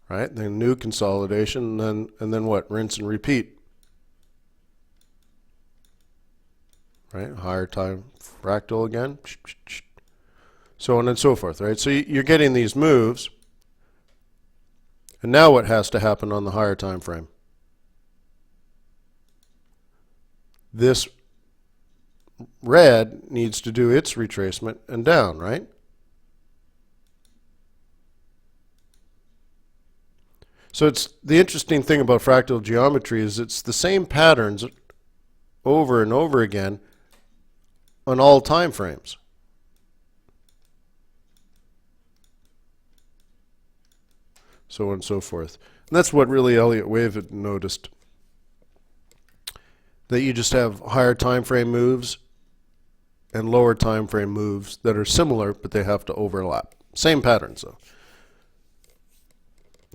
Right? Then new consolidation, and then what? Rinse and repeat. Right? Higher time fractal again. So on and so forth, right? So you're getting these moves. And now what has to happen on the higher time frame? This red needs to do its retracement and down, right? So it's the interesting thing about fractal geometry is it's the same patterns over and over again on all time frames. So on and so forth. And that's what really Elliott Wave had noticed. That you just have higher time frame moves and lower time frame moves that are similar, but they have to overlap. Same patterns though.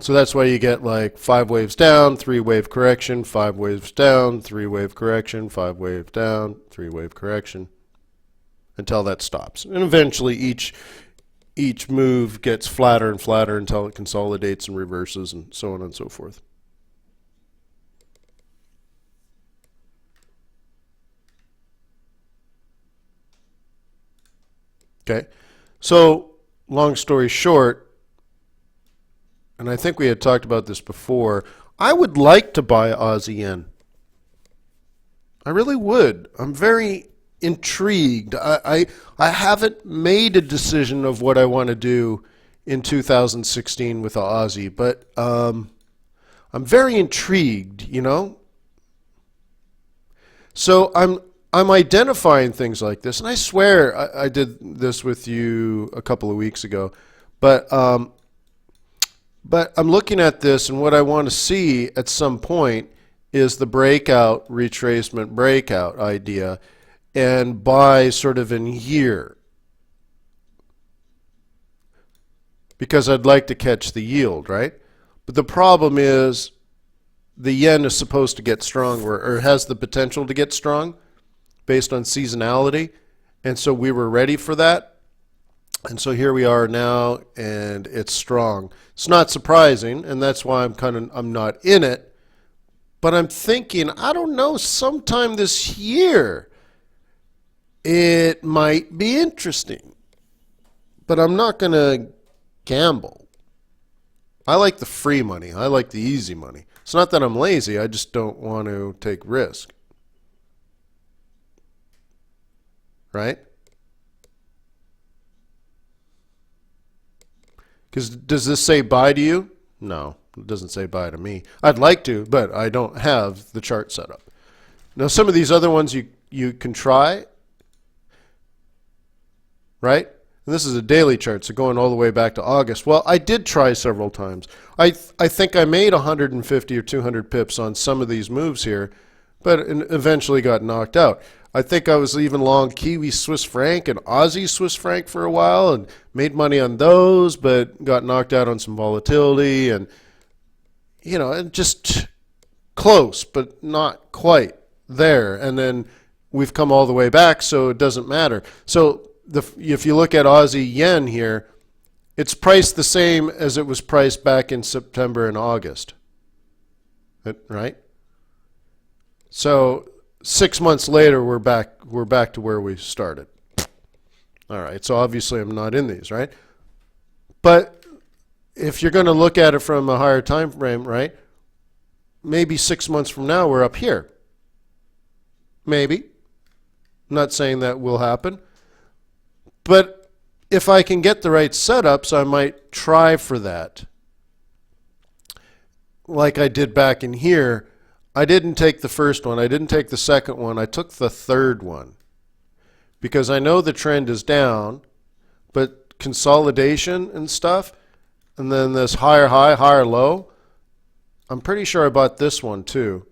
So that's why you get like 5 waves down, 3 wave correction, 5 waves down, 3 wave correction, 5 wave down, 3 wave correction, until that stops. And eventually each move gets flatter and flatter until it consolidates and reverses and so on and so forth. Okay, so long story short, and I think we had talked about this before, I would like to buy Aussie yen. I really would. I'm very intrigued. I haven't made a decision of what I want to do in 2016 with Aussie, but I'm very intrigued, you know? So I'm identifying things like this, and I swear I did this with you a couple of weeks ago, but I'm looking at this, and what I want to see at some point is the breakout, retracement, breakout idea, and buy sort of in here, because I'd like to catch the yield, right? But the problem is the yen is supposed to get strong, or has the potential to get strong, based on seasonality. And so we were ready for that. And so here we are now, and it's strong. It's not surprising, and that's why I'm not in it. But I'm thinking, I don't know, sometime this year it might be interesting. But I'm not going to gamble. I like the free money. I like the easy money. It's not that I'm lazy. I just don't want to take risk. Right? Because does this say buy to you? No, it doesn't say buy to me. I'd like to, but I don't have the chart set up. Now, some of these other ones you can try, right? And this is a daily chart, so going all the way back to August. Well, I did try several times. I think I made 150 or 200 pips on some of these moves here, but eventually got knocked out. I think I was even long Kiwi Swiss franc and Aussie Swiss franc for a while and made money on those, but got knocked out on some volatility and, you know, just close, but not quite there. And then we've come all the way back, so it doesn't matter. So if you look at Aussie yen here, it's priced the same as it was priced back in September and August, right? So 6 months later, we're back to where we started. All right, so obviously I'm not in these, right? But if you're going to look at it from a higher time frame, right, maybe 6 months from now we're up here. Maybe. I'm not saying that will happen. But if I can get the right setups, I might try for that. Like I did back in here, I didn't take the first one. I didn't take the second one. I took the third one because I know the trend is down, but consolidation and stuff, and then this higher high, higher low, I'm pretty sure I bought this one too.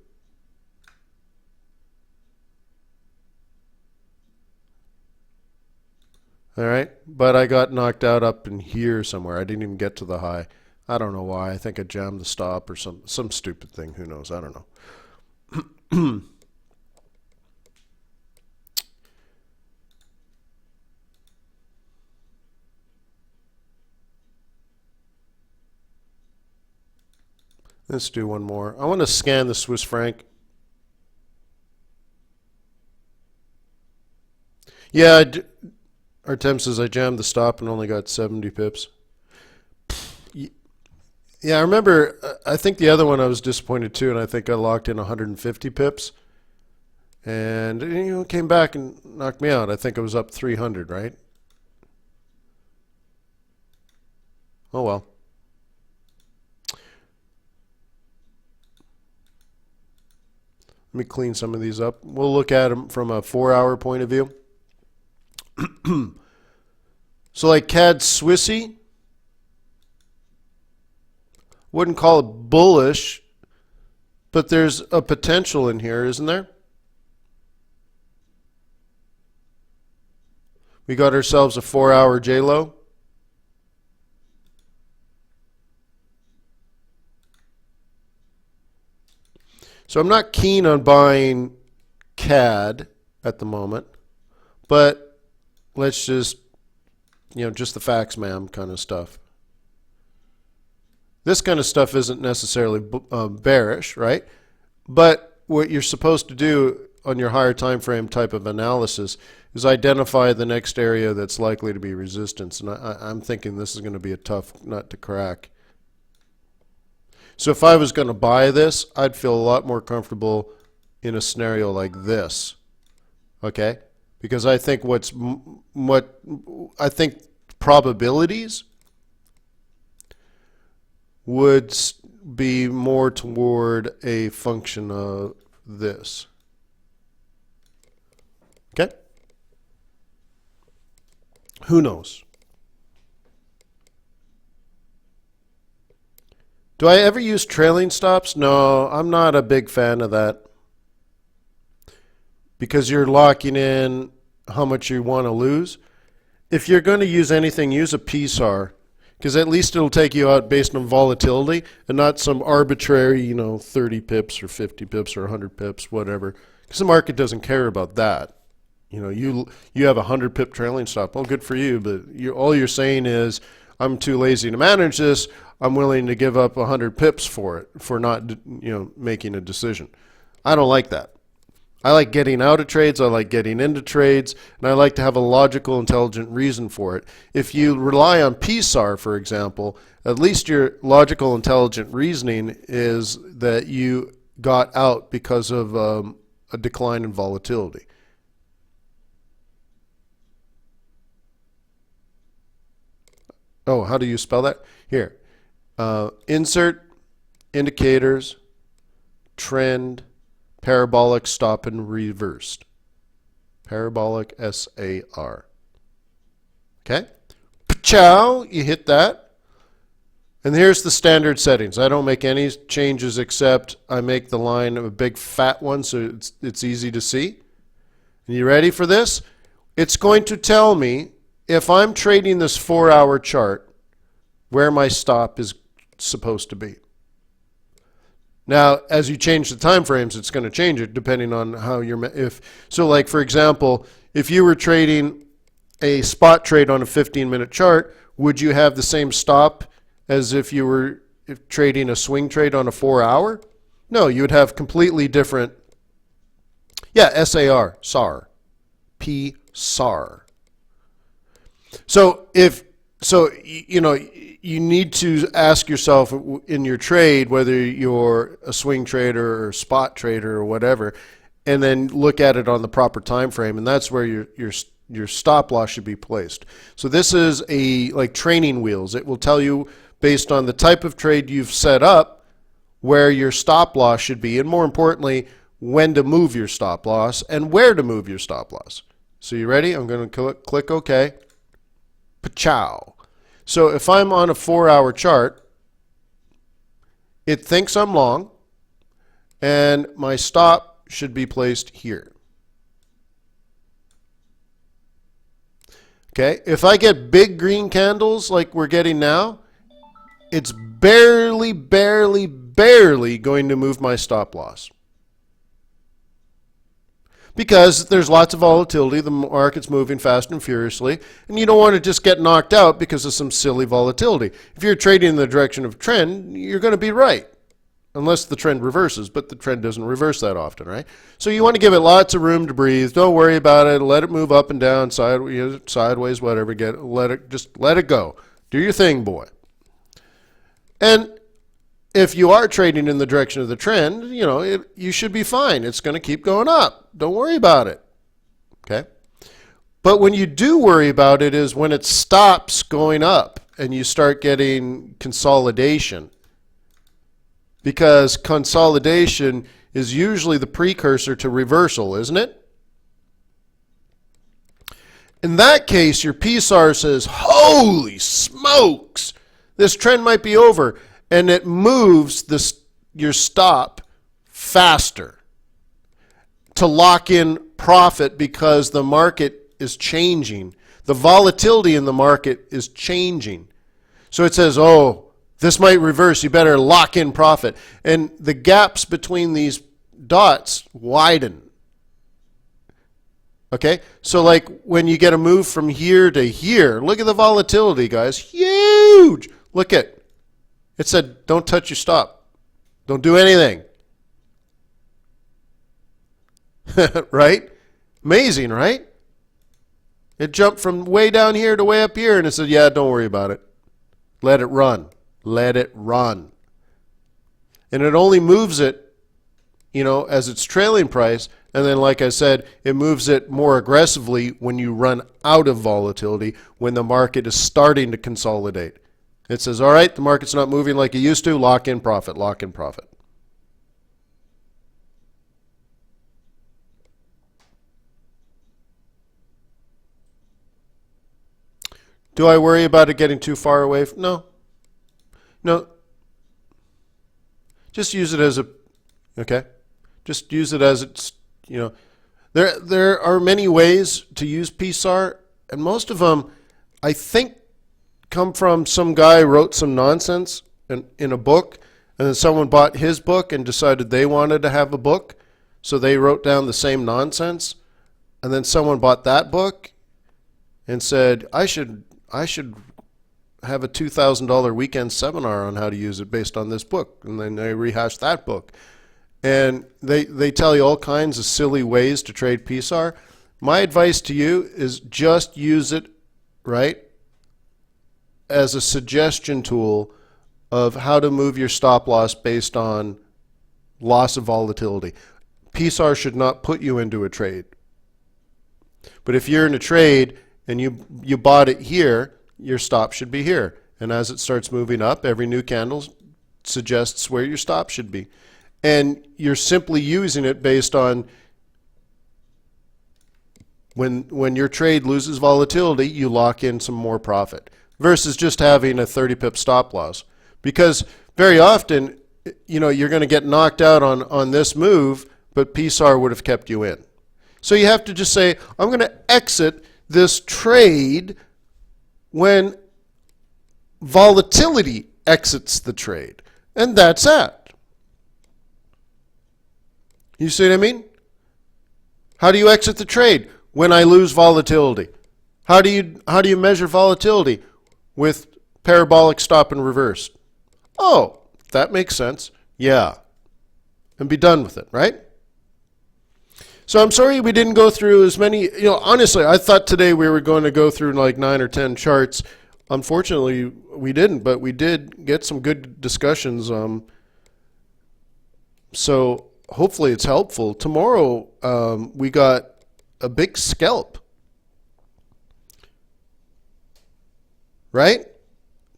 All right, but I got knocked out up in here somewhere. I didn't even get to the high. I don't know why. I think I jammed the stop or some stupid thing. Who knows? I don't know. Let's do one more. I want to scan the Swiss franc. Yeah, Artem says I jammed the stop and only got 70 pips. Yeah, I remember, I think the other one I was disappointed too, and I think I locked in 150 pips. And, you know, came back and knocked me out. I think I was up 300, right? Oh, well. Let me clean some of these up. We'll look at them from a 4-hour point of view. So like CAD Swissy, wouldn't call it bullish, but there's a potential in here, isn't there? We got ourselves a 4-hour J-Lo. So I'm not keen on buying CAD at the moment, but let's just, you know, just the facts, ma'am, kind of stuff. This kind of stuff isn't necessarily bearish, right? But what you're supposed to do on your higher time frame type of analysis is identify the next area that's likely to be resistance. And I'm thinking this is going to be a tough nut to crack. So if I was going to buy this, I'd feel a lot more comfortable in a scenario like this. Okay? Because I think I think probabilities would be more toward a function of this. Okay? Who knows? Do I ever use trailing stops? No, I'm not a big fan of that. Because you're locking in how much you want to lose. If you're going to use anything, use a PSAR. Because at least it'll take you out based on volatility and not some arbitrary, you know, 30 pips or 50 pips or 100 pips, whatever. Because the market doesn't care about that. You know, you have a 100 pip trailing stop. Well, good for you, but all you're saying is, I'm too lazy to manage this. I'm willing to give up 100 pips for it, for not, making a decision. I don't like that. I like getting out of trades, I like getting into trades, and I like to have a logical, intelligent reason for it. If you rely on PSAR, for example, at least your logical, intelligent reasoning is that you got out because of a decline in volatility. Oh, how do you spell that? Here. Insert, indicators, trend, parabolic, stop, and reversed. Parabolic, SAR. Okay? Ciao, you hit that. And here's the standard settings. I don't make any changes except I make the line a big fat one so it's easy to see. And you ready for this? It's going to tell me if I'm trading this 4-hour chart where my stop is supposed to be. Now, as you change the time frames, it's going to change it depending on how you're. So, like for example, if you were trading a spot trade on a 15-minute chart, would you have the same stop as if you were trading a swing trade on a 4-hour? No, you would have completely different. Yeah, SAR, SAR, PSAR. So you need to ask yourself in your trade whether you're a swing trader or a spot trader or whatever, and then look at it on the proper time frame, and that's where your stop loss should be placed. So this is like training wheels. It will tell you based on the type of trade you've set up where your stop loss should be, and more importantly, when to move your stop loss and where to move your stop loss. So you ready? I'm going to click OK. Pachow. So if I'm on a 4-hour chart, it thinks I'm long, and my stop should be placed here. Okay, if I get big green candles like we're getting now, it's barely going to move my stop loss. Because there's lots of volatility, the market's moving fast and furiously, and you don't want to just get knocked out because of some silly volatility. If you're trading in the direction of trend, you're going to be right, unless the trend reverses, but the trend doesn't reverse that often, right? So you want to give it lots of room to breathe. Don't worry about it. Let it move up and down, sideways, whatever. Just let it go. Do your thing, boy. And if you are trading in the direction of the trend, you should be fine. It's going to keep going up. Don't worry about it. Okay? But when you do worry about it is when it stops going up and you start getting consolidation. Because consolidation is usually the precursor to reversal, isn't it? In that case, your PSAR says, holy smokes, this trend might be over. And it moves your stop faster to lock in profit because the market is changing. The volatility in the market is changing. So it says, oh, this might reverse. You better lock in profit. And the gaps between these dots widen. Okay? So like when you get a move from here to here, look at the volatility, guys. Huge. Look at it said, don't touch your stop. Don't do anything. Right? Amazing, right? It jumped from way down here to way up here, and it said, yeah, don't worry about it. Let it run. Let it run. And it only moves it, as its trailing price, and then, like I said, it moves it more aggressively when you run out of volatility, when the market is starting to consolidate. It says, all right, the market's not moving like it used to. Lock in profit. Lock in profit. Do I worry about it getting too far away? No. No. Just use it as okay? Just use it as it's, There are many ways to use PSAR, and most of them, I think, come from some guy who wrote some nonsense in a book, and then someone bought his book and decided they wanted to have a book, so they wrote down the same nonsense. and then someone bought that book and said, I should have a $2,000 weekend seminar on how to use it based on this book. And then they rehash that book. And they tell you all kinds of silly ways to trade PSAR. My advice to you is just use it, right, as a suggestion tool of how to move your stop loss based on loss of volatility. PSAR should not put you into a trade. But if you're in a trade and you bought it here, your stop should be here. And as it starts moving up, every new candle suggests where your stop should be. And you're simply using it based on when your trade loses volatility, you lock in some more profit versus just having a 30 pip stop loss. Because very often, you're going to get knocked out on this move, but PSAR would have kept you in. So you have to just say, I'm going to exit this trade when volatility exits the trade. And that's that. You see what I mean? How do you exit the trade? When I lose volatility. How do you measure volatility? With parabolic stop and reverse. Oh, that makes sense. Yeah. And be done with it, right? So I'm sorry we didn't go through as many, honestly, I thought today we were going to go through like 9 or 10 charts. Unfortunately, we didn't, but we did get some good discussions. So hopefully it's helpful. Tomorrow, we got a big scalp. Right?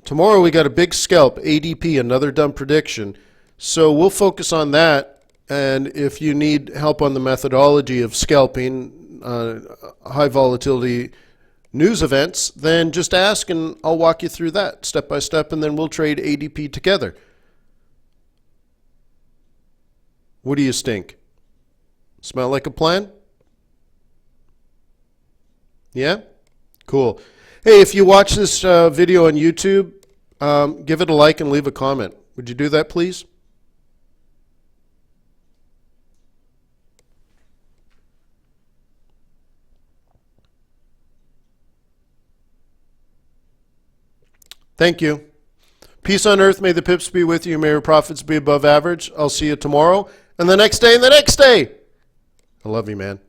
Tomorrow we got a big scalp, ADP, another dumb prediction. So we'll focus on that. And if you need help on the methodology of scalping high volatility news events, then just ask and I'll walk you through that step by step, and then we'll trade ADP together. What do you stink? Smell like a plan? Yeah? Cool. Hey, if you watch this video on YouTube, give it a like and leave a comment. Would you do that, please? Thank you. Peace on earth. May the pips be with you. May your profits be above average. I'll see you tomorrow and the next day and the next day. I love you, man.